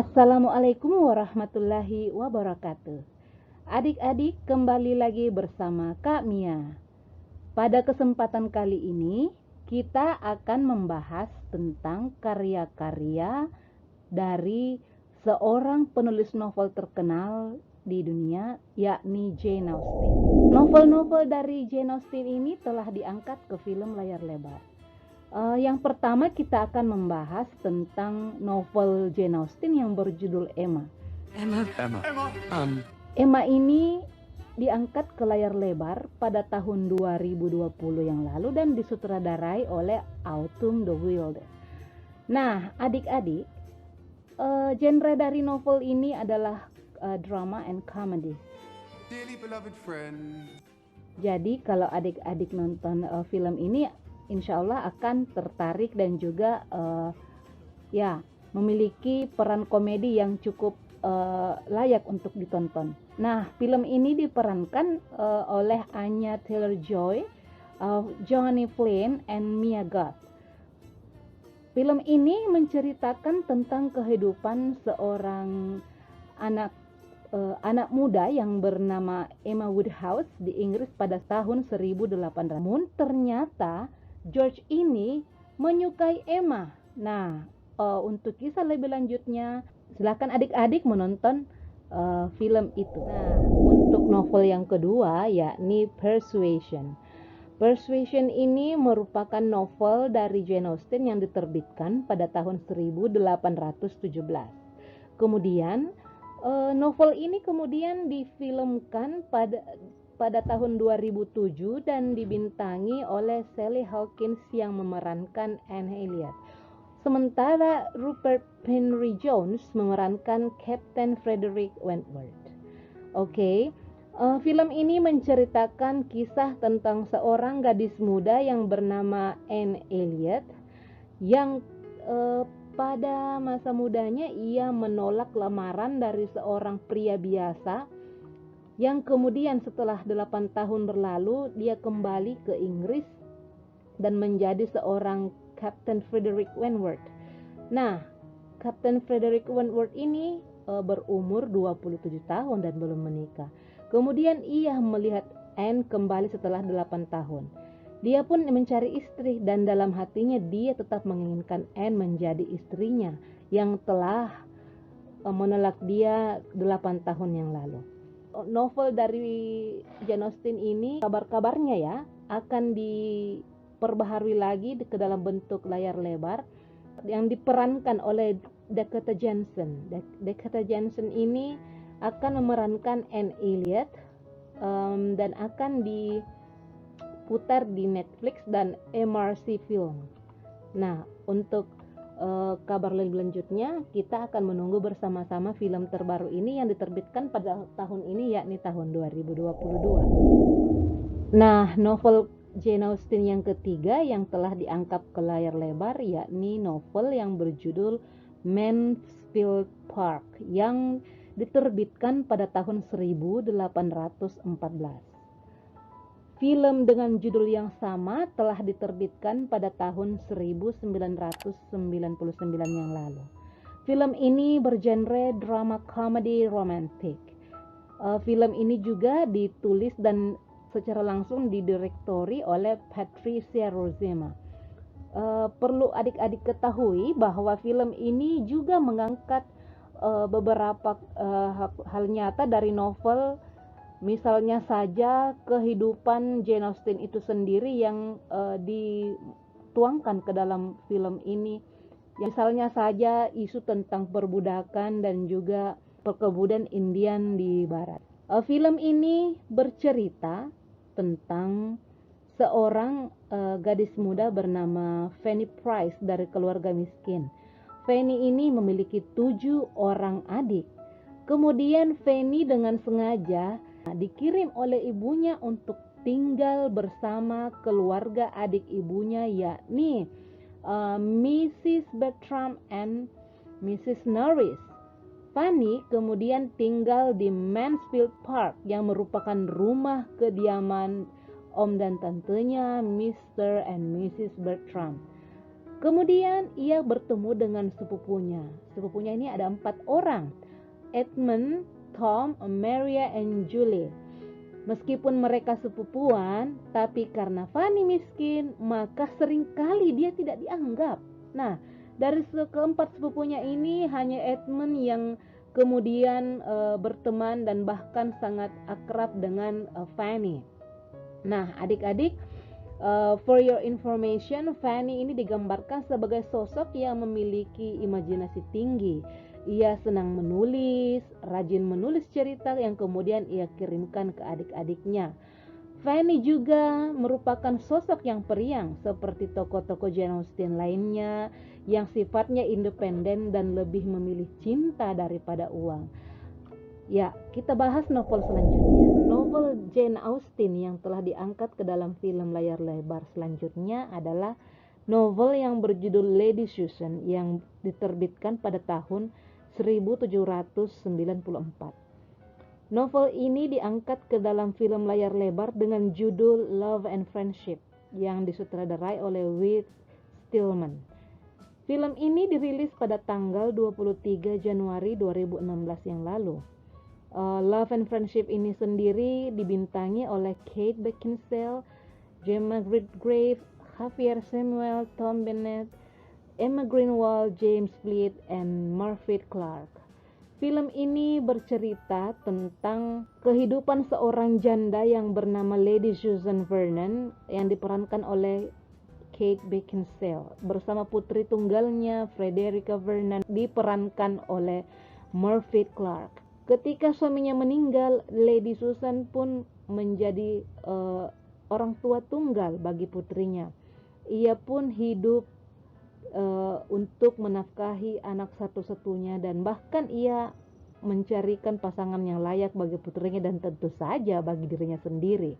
Assalamualaikum warahmatullahi wabarakatuh. Adik-adik, kembali lagi bersama Kak Mia. Pada kesempatan kali ini, kita akan membahas tentang karya-karya dari seorang penulis novel terkenal di dunia, yakni Jane Austen. Novel-novel dari Jane Austen ini telah diangkat ke film layar lebar. Yang pertama kita akan membahas tentang novel Jane Austen yang berjudul Emma. Emma ini diangkat ke layar lebar pada tahun 2020 yang lalu dan disutradarai oleh Autumn de Wilde. Nah, adik-adik, genre dari novel ini adalah drama and comedy. Dearly beloved friend. Jadi kalau adik-adik nonton film ini, insya Allah akan tertarik dan juga memiliki peran komedi yang cukup layak untuk ditonton. Nah, film ini diperankan oleh Anya Taylor-Joy, Johnny Flynn, and Mia Goth. Film ini menceritakan tentang kehidupan seorang anak muda yang bernama Emma Woodhouse di Inggris pada tahun 1800. Namun ternyata George ini menyukai Emma. Nah, untuk kisah lebih lanjutnya, silakan adik-adik menonton film itu. Nah, untuk novel yang kedua yakni Persuasion. Persuasion ini merupakan novel dari Jane Austen yang diterbitkan pada tahun 1817. Kemudian novel ini kemudian difilmkan pada tahun 2007 dan dibintangi oleh Sally Hawkins yang memerankan Anne Elliot. Sementara Rupert Henry Jones memerankan Captain Frederick Wentworth. Film ini menceritakan kisah tentang seorang gadis muda yang bernama Anne Elliot yang pada masa mudanya ia menolak lamaran dari seorang pria biasa yang kemudian setelah 8 tahun berlalu dia kembali ke Inggris dan menjadi seorang Captain Frederick Wentworth. Nah, Captain Frederick Wentworth ini berumur 27 tahun dan belum menikah. Kemudian ia melihat Anne kembali setelah 8 tahun. Dia pun mencari istri dan dalam hatinya dia tetap menginginkan Anne menjadi istrinya yang telah menolak dia 8 tahun yang lalu. Novel dari Jane Austen ini kabar-kabarnya ya akan diperbaharui lagi ke dalam bentuk layar lebar yang diperankan oleh Dakota Johnson. Dakota Johnson ini akan memerankan Anne Elliot dan akan diputar di Netflix dan MRC Film. Nah, untuk kabar lebih lanjutnya kita akan menunggu bersama-sama film terbaru ini yang diterbitkan pada tahun ini yakni tahun 2022. Nah, novel Jane Austen yang ketiga yang telah diangkat ke layar lebar yakni novel yang berjudul Mansfield Park yang diterbitkan pada tahun 1814. Film dengan judul yang sama telah diterbitkan pada tahun 1999 yang lalu. Film ini bergenre drama comedy romantic. Film ini juga ditulis dan secara langsung didirektori oleh Patricia Rozema. Perlu adik-adik ketahui bahwa film ini juga mengangkat beberapa hal nyata dari novel. Misalnya saja kehidupan Jane Austen itu sendiri yang dituangkan ke dalam film ini. Misalnya saja isu tentang perbudakan dan juga perkebunan Indian di barat. Film ini bercerita tentang seorang gadis muda bernama Fanny Price dari keluarga miskin. Fanny ini memiliki 7 orang adik. Kemudian Fanny dengan sengaja dikirim oleh ibunya untuk tinggal bersama keluarga adik ibunya yakni Mrs. Bertram and Mrs. Norris. Fanny kemudian tinggal di Mansfield Park yang merupakan rumah kediaman om dan tantenya Mr. and Mrs. Bertram. Kemudian ia bertemu dengan sepupunya. Sepupunya ini ada 4 orang, Edmund, Tom, Maria, and Julie. Meskipun mereka sepupuan, tapi karena Fanny miskin, maka seringkali dia tidak dianggap. Nah, dari keempat sepupunya ini hanya Edmund yang kemudian berteman dan bahkan sangat akrab dengan Fanny. Nah, adik-adik, for your information, Fanny ini digambarkan sebagai sosok yang memiliki imajinasi tinggi. Ia senang menulis, rajin menulis cerita yang kemudian ia kirimkan ke adik-adiknya. Fanny juga merupakan sosok yang periang seperti tokoh-tokoh Jane Austen lainnya yang sifatnya independen dan lebih memilih cinta daripada uang. Ya, kita bahas novel selanjutnya. Novel Jane Austen yang telah diangkat ke dalam film layar lebar selanjutnya adalah novel yang berjudul Lady Susan yang diterbitkan pada tahun 1794. Novel ini diangkat ke dalam film layar lebar dengan judul Love and Friendship yang disutradarai oleh Whit Stillman. Film ini dirilis pada tanggal 23 Januari 2016 yang lalu. Love and Friendship ini sendiri dibintangi oleh Kate Beckinsale, Gemma Redgrave, Javier Samuel, Tom Bennett, Emma Greenwald, James Fleet, and Margaret Clark. Film ini bercerita tentang kehidupan seorang janda yang bernama Lady Susan Vernon yang diperankan oleh Kate Beckinsale bersama putri tunggalnya Frederica Vernon diperankan oleh Margaret Clark. Ketika suaminya meninggal, Lady Susan pun menjadi orang tua tunggal bagi putrinya. Ia pun hidup untuk menafkahi anak satu-satunya dan bahkan ia mencarikan pasangan yang layak bagi putrinya dan tentu saja bagi dirinya sendiri.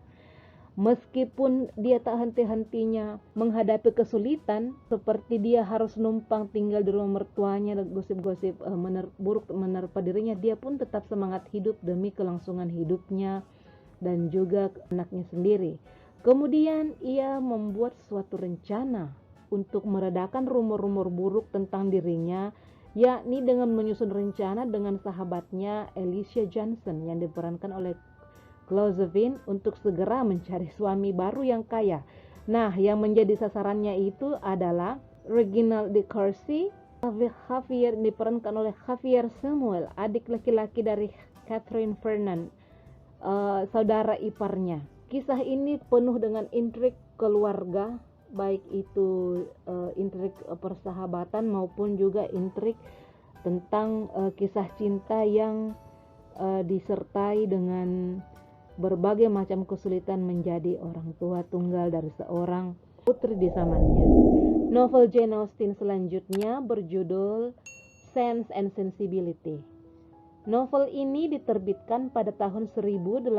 Meskipun dia tak henti-hentinya menghadapi kesulitan seperti dia harus numpang tinggal di rumah mertuanya dan gosip-gosip buruk menerpa dirinya, dia pun tetap semangat hidup demi kelangsungan hidupnya dan juga anaknya sendiri. Kemudian ia membuat suatu rencana untuk meredakan rumor-rumor buruk tentang dirinya, yakni dengan menyusun rencana dengan sahabatnya Alicia Johnson yang diperankan oleh Closetvin untuk segera mencari suami baru yang kaya. Nah, yang menjadi sasarannya itu adalah Reginald de Courcy, Javier diperankan oleh Javier Samuel, adik laki-laki dari Catherine Vernon, saudara iparnya. Kisah ini penuh dengan intrik keluarga, baik itu intrik persahabatan maupun juga intrik tentang kisah cinta yang disertai dengan berbagai macam kesulitan menjadi orang tua tunggal dari seorang putri di zamannya. Novel Jane Austen selanjutnya berjudul Sense and Sensibility. Novel ini diterbitkan pada tahun 1811.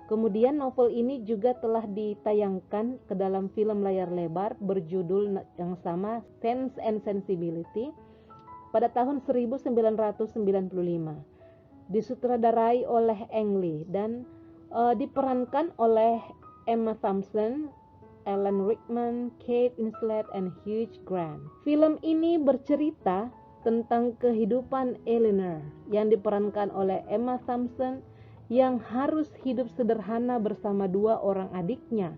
Kemudian novel ini juga telah ditayangkan ke dalam film layar lebar berjudul yang sama, Sense and Sensibility, pada tahun 1995. Disutradarai oleh Ang Lee dan diperankan oleh Emma Thompson, Alan Rickman, Kate Winslet, and Hugh Grant. Film ini bercerita tentang kehidupan Eleanor yang diperankan oleh Emma Thompson yang harus hidup sederhana bersama 2 orang adiknya,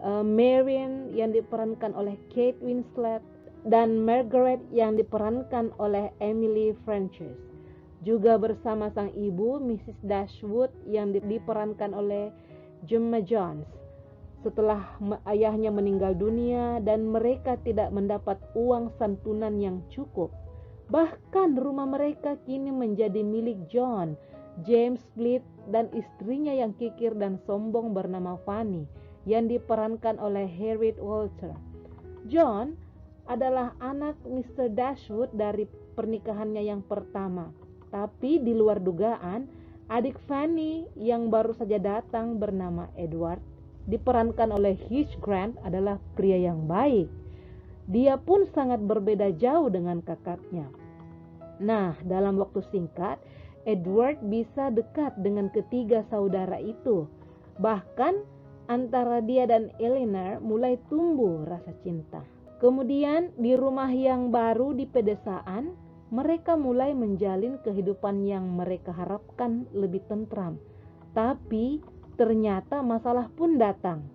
Marian yang diperankan oleh Kate Winslet dan Margaret yang diperankan oleh Emily Frances. Juga bersama sang ibu Mrs. Dashwood yang diperankan oleh Gemma Jones. Setelah ayahnya meninggal dunia dan mereka tidak mendapat uang santunan yang cukup, bahkan rumah mereka kini menjadi milik John, James Fleet, dan istrinya yang kikir dan sombong bernama Fanny yang diperankan oleh Harriet Walter. John adalah anak Mr. Dashwood dari pernikahannya yang pertama. Tapi di luar dugaan, adik Fanny yang baru saja datang bernama Edward, diperankan oleh Hugh Grant, adalah pria yang baik. Dia pun sangat berbeda jauh dengan kakaknya. Nah, dalam waktu singkat, Edward bisa dekat dengan ketiga saudara itu. Bahkan antara dia dan Eleanor mulai tumbuh rasa cinta. Kemudian di rumah yang baru di pedesaan, mereka mulai menjalin kehidupan yang mereka harapkan lebih tentram. Tapi ternyata masalah pun datang.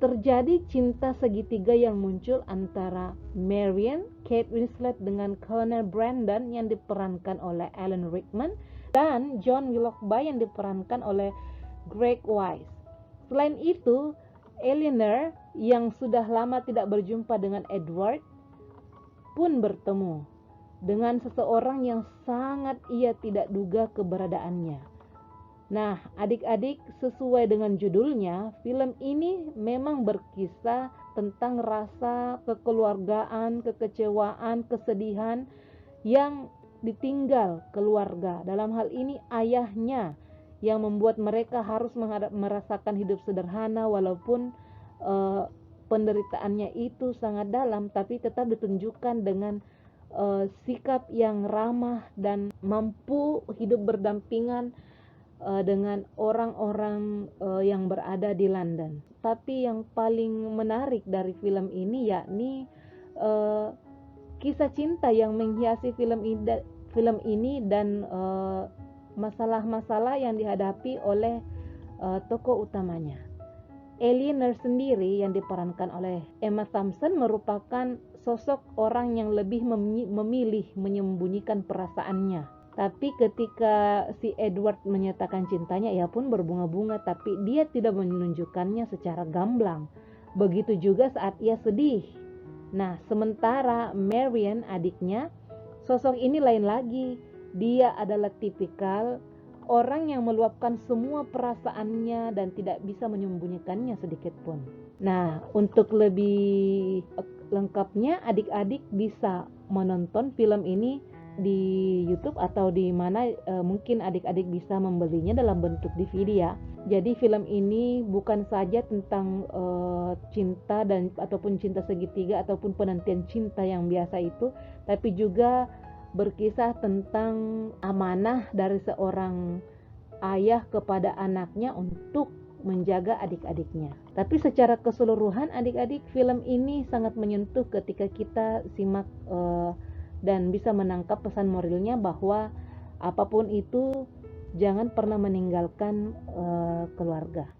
Terjadi cinta segitiga yang muncul antara Marion, Kate Winslet dengan Colonel Brandon yang diperankan oleh Alan Rickman, dan John Willoughby yang diperankan oleh Greg Wise. Selain itu, Eleanor yang sudah lama tidak berjumpa dengan Edward pun bertemu dengan seseorang yang sangat ia tidak duga keberadaannya. Nah, adik-adik, sesuai dengan judulnya, film ini memang berkisah tentang rasa kekeluargaan, kekecewaan, kesedihan yang ditinggal keluarga. Dalam hal ini ayahnya yang membuat mereka harus merasakan hidup sederhana walaupun penderitaannya itu sangat dalam, tapi tetap ditunjukkan dengan sikap yang ramah dan mampu hidup berdampingan dengan orang-orang yang berada di London. Tapi yang paling menarik dari film ini yakni kisah cinta yang menghiasi film ini dan masalah-masalah yang dihadapi oleh tokoh utamanya. Eleanor sendiri yang diperankan oleh Emma Thompson merupakan sosok orang yang lebih memilih menyembunyikan perasaannya. Tapi ketika si Edward menyatakan cintanya, ia pun berbunga-bunga, tapi dia tidak menunjukkannya secara gamblang. Begitu juga saat ia sedih. Nah, sementara Marion, adiknya, sosok ini lain lagi. Dia adalah tipikal orang yang meluapkan semua perasaannya dan tidak bisa menyembunyikannya sedikit pun. Nah, untuk lebih lengkapnya, adik-adik bisa menonton film ini di YouTube atau di mana mungkin adik-adik bisa membelinya dalam bentuk DVD ya. Jadi film ini bukan saja tentang cinta dan ataupun cinta segitiga ataupun penantian cinta yang biasa itu, tapi juga berkisah tentang amanah dari seorang ayah kepada anaknya untuk menjaga adik-adiknya. Tapi secara keseluruhan adik-adik, film ini sangat menyentuh ketika kita simak dan bisa menangkap pesan moralnya bahwa apapun itu jangan pernah meninggalkan keluarga.